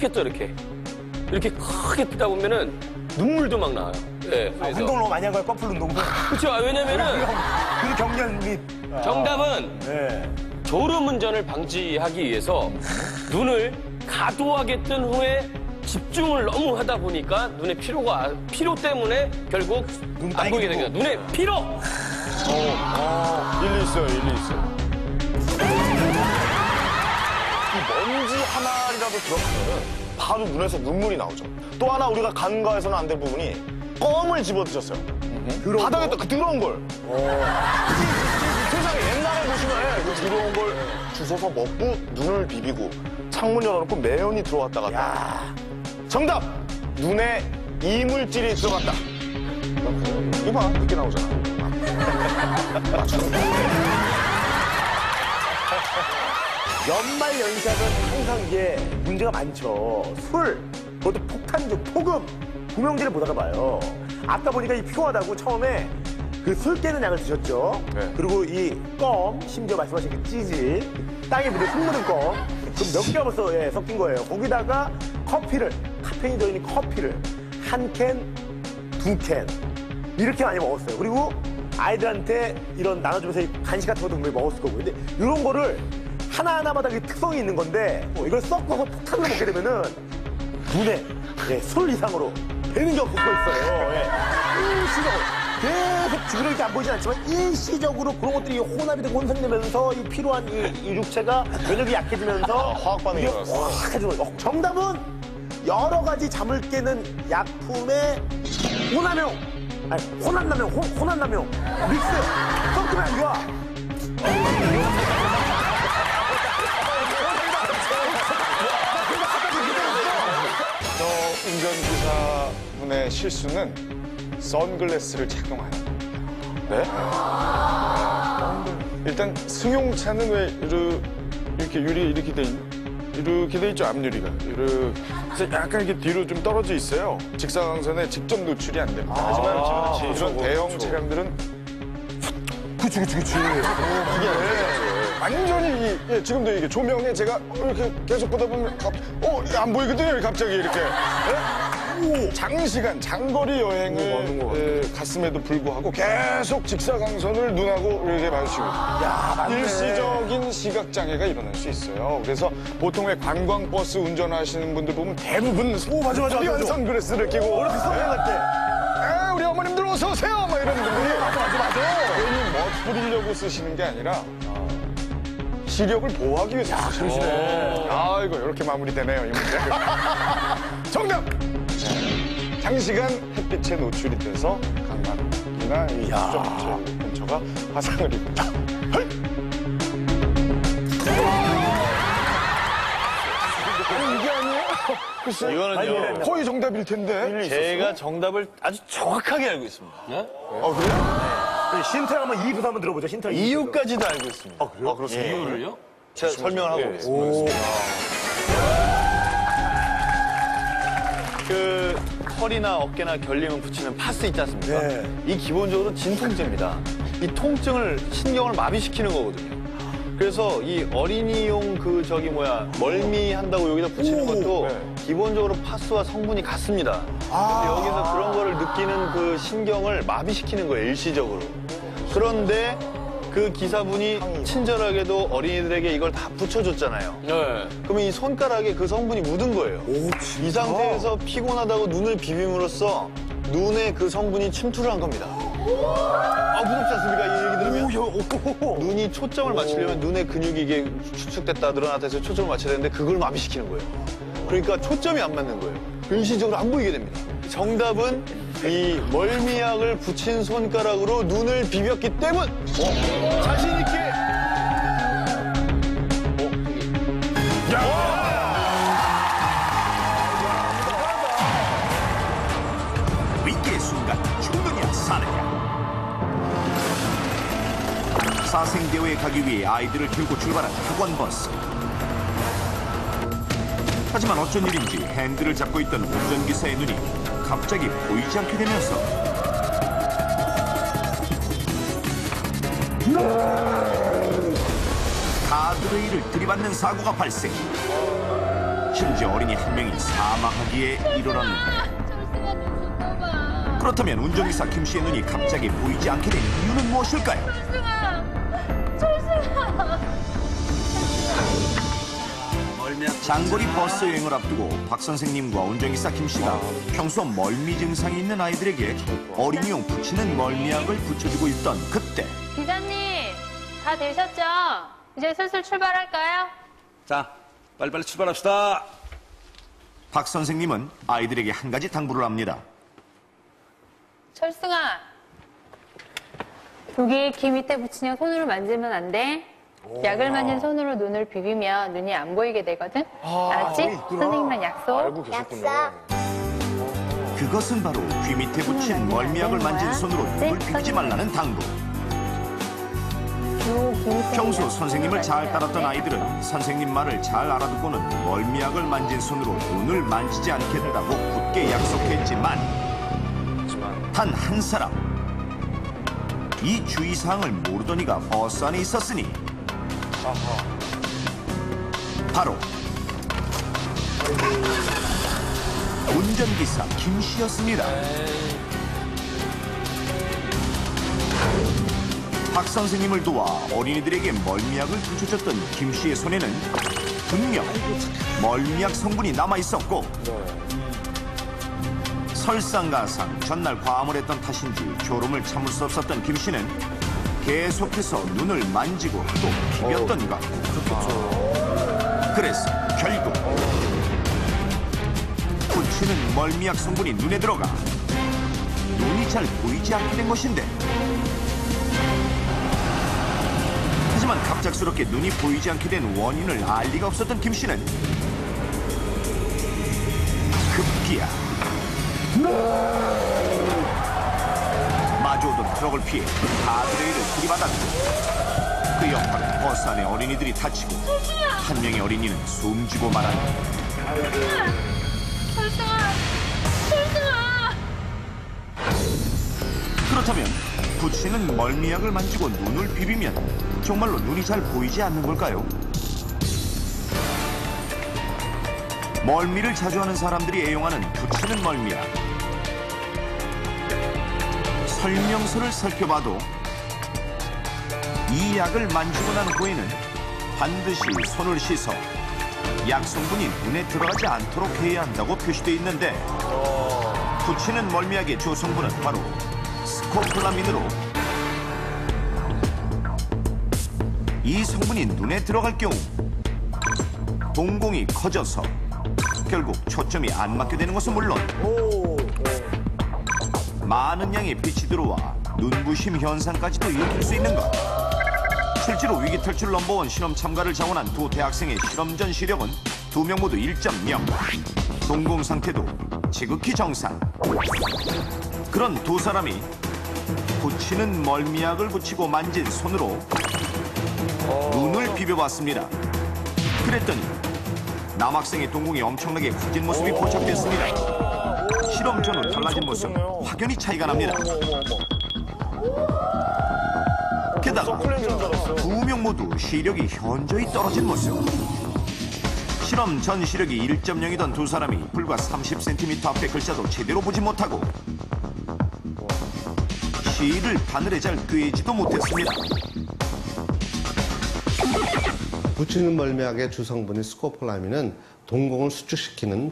크게 떠 이렇게 크게 뜨다 보면은 눈물도 막 나와요. 네, 그래서 운동을 너무 많이 한 거야, 커플 운동을. 그렇죠. 왜냐면은 그 경련 및. 정답은 네. 졸음운전을 방지하기 위해서 눈을 과도하게 뜬 후에 집중을 너무 하다 보니까 눈에 피로 때문에 결국 안 보게 됩니다. 눈에 피로! 일리 있어요, 일리 있어요. 이 먼지 하나라도 들어가면은 바로 눈에서 눈물이 나오죠. 또 하나 우리가 간과해서는 안 될 부분이 껌을 집어드셨어요. 바닥에 그 더러운 걸. 세상에 옛날에 보시면 그 더러운 걸 주워서 먹고 눈을 비비고 창문 열어놓고 매연이 들어왔다 갔다. 정답! 눈에 이물질이 들어갔다. 이봐, 늦게 나오잖아. 맞추는 연말 연시하면 항상 이게 문제가 많죠. 술, 그것도 폭탄주, 폭음, 구명제를 못 알아봐요. 아까 보니까 이 피곤하다고 처음에 그 술 깨는 약을 드셨죠. 네. 그리고 이 껌, 심지어 말씀하신 그 찌질, 땅에 묻은 흙 묻은 껌, 그 몇 개가 벌써 섞인 거예요. 거기다가 커피를, 카페인이 들어있는 커피를 한 캔, 두 캔, 이렇게 많이 먹었어요. 그리고 아이들한테 이런 나눠주면서 간식 같은 것도 분명히 먹었을 거고. 근데 이런 거를 하나하나마다 특성이 있는 건데 이걸 섞어서 폭탄으로 먹게 되면은 눈에 술 이상으로 되는 게 없을 거 있어요. 일시적으로 계속 지그러 이렇게 안 보이진 않지만 일시적으로 그런 것들이 혼합이 되고 혼선되면서 이 필요한 이 육체가 면역이 약해지면서 화학 반응이 이게 일어나서. 확 해주는 거예요. 정답은 여러 가지 잠을 깨는 약품의 혼합용, 아니 혼합나용 믹스 섞으면 안 좋아. 운전기사분의 실수는 선글라스를 착용하는 겁니다. 네? 일단 승용차는 왜 이렇게 유리 이렇게 돼 있죠, 앞유리가. 그래서 약간 이렇게 뒤로 좀 떨어져 있어요. 직사광선에 직접 노출이 안 됩니다. 하지만 이런 대형 차량들은 그치. 완전히 지금도 이게 조명에 제가 이렇게 계속 보다 보면 안 보이거든요, 갑자기 이렇게. 장시간 장거리 여행을 갔음에도 불구하고 계속 직사광선을 눈하고 이렇게 마주치고 일시적인 시각 장애가 일어날 수 있어요. 그래서 보통 왜 관광버스 운전하시는 분들 보면 대부분 맞아. 선글라스를 끼고 어렸을 때 선물 갈 때. 우리 어머님들 어서 오세요 막 이런 분들이 맞아. 괜히 멋부리려고 쓰시는 게 아니라 시력을 보호하기 위해서 쓰시네. 이거 이렇게 마무리되네요, 이 문제. 정답! 장시간 햇빛에 노출이 돼서 각막이나 이 수정체 근처가 화상을 입다. 이게 아니에요? 글쎄, 이거는요. 거의 정답일 텐데. 제가 정답을 아주 정확하게 알고 있습니다. 그래요? 힌트 한번 2부터 한번 들어보죠. 힌트. 이유까지도 알고 있습니다. 그래요? 그렇습니까? 이유를요? 제가 설명을 하고 오겠습니다. 그 털이나 어깨나 결림을 붙이는 파스 있지 않습니까? 네. 이 기본적으로 진통제입니다. 이 통증을 신경을 마비시키는 거거든요. 그래서 이 어린이용 멀미한다고 여기다 붙이는 것도 기본적으로 파스와 성분이 같습니다. 근데 여기서 그런 거를 느끼는 그 신경을 마비시키는 거예요, 일시적으로. 그런데 그 기사분이 친절하게도 어린이들에게 이걸 다 붙여줬잖아요. 네. 그러면 이 손가락에 그 성분이 묻은 거예요. 이 상태에서 피곤하다고 눈을 비빔으로써 눈에 그 성분이 침투를 한 겁니다. 무섭지 않습니까? 이 얘기 들으면? 눈이 초점을 맞추려면 눈의 근육이 이게 추측됐다 늘어났다 해서 초점을 맞춰야 되는데 그걸 마비시키는 거예요. 그러니까 초점이 안 맞는 거예요. 일시적으로 안 보이게 됩니다. 정답은 이 멀미약을 붙인 손가락으로 눈을 비볐기 때문! 자신 있게! 위기의 순간 죽느냐 사느냐. 사생대회에 가기 위해 아이들을 들고 출발한 학원버스. 하지만 어쩐 일인지 핸들을 잡고 있던 운전기사의 눈이 갑자기 보이지 않게 되면서 가드레일을 들이받는 사고가 발생. 심지어 어린이 한 명이 사망하기에 이르렀는데 철수가 눈 떠봐. 그렇다면 운전기사 김 씨의 눈이 갑자기 보이지 않게 된 이유는 무엇일까요? 철수가. 장거리 버스 여행을 앞두고 박 선생님과 운전기사 김 씨가 평소 멀미 증상이 있는 아이들에게 어린이용 붙이는 멀미약을 붙여주고 있던 그때 기사님, 다 되셨죠? 이제 슬슬 출발할까요? 자, 빨리빨리 출발합시다. 박 선생님은 아이들에게 한 가지 당부를 합니다. 철승아, 여기 귀 밑에 붙이냐 손으로 만지면 안 돼. 약을 만진 손으로 눈을 비비면 눈이 안 보이게 되거든. 알았지? 선생님이랑 약속. 그것은 바로 귀 밑에 붙인 멀미약을 만진 손으로 눈을 비비지 말라는 당부. 평소 선생님을 잘 따랐던 아이들은 선생님 말을 잘 알아듣고는 멀미약을 만진 손으로 눈을 만지지 않겠다고 굳게 약속했지만 단 한 사람 이 주의사항을 모르던 이가 버스 안에 있었으니 바로 운전기사 김 씨였습니다. 박 선생님을 도와 어린이들에게 멀미약을 붙여줬던 김 씨의 손에는 분명 멀미약 성분이 남아 있었고 설상가상 전날 과음을 했던 탓인지 졸음을 참을 수 없었던 김 씨는 계속해서 눈을 만지고 또 비볐던 것. 그래서 결국 붙이는 멀미약 성분이 눈에 들어가 눈이 잘 보이지 않게 된 것인데 하지만 갑작스럽게 눈이 보이지 않게 된 원인을 알 리가 없었던 김 씨는 급기야 마주오던 트럭을 피해 가드레일을 들이받았고 그 역할은 버스 안에 어린이들이 다치고 한 명의 어린이는 숨지고 말았다. 철승아, 철승아. 그렇다면 붙이는 멀미약을 만지고 눈을 비비면 정말로 눈이 잘 보이지 않는 걸까요? 멀미를 자주 하는 사람들이 애용하는 붙이는 멀미약. 설명서를 살펴봐도 이 약을 만지고 난 후에는 반드시 손을 씻어 약 성분이 눈에 들어가지 않도록 해야 한다고 표시되어 있는데 붙이는 멀미약의 주 성분은 바로 스코폴라민으로 이 성분이 눈에 들어갈 경우 동공이 커져서 결국 초점이 안 맞게 되는 것은 물론 많은 양의 빛이 들어와 눈부심 현상까지도 일으킬 수 있는 것. 실제로 위기 탈출 넘버원 실험 참가를 자원한 두 대학생의 실험 전 시력은 두 명 모두 1.0. 동공 상태도 지극히 정상. 그런 두 사람이 붙이는 멀미약을 붙이고 만진 손으로 눈을 비벼봤습니다. 그랬더니 남학생의 동공이 엄청나게 커진 모습이 포착됐습니다. 실험 전후 달라진 모습 확연히 차이가 납니다. 게다가 두 명 모두 시력이 현저히 떨어진 모습. 실험 전 시력이 1.0이던 두 사람이 불과 30cm 앞의 글자도 제대로 보지 못하고 시를 바늘에 잘 꿰지도 못했습니다. 붙이는 멀미약의 주성분인 스코폴라민은 동공을 수축시키는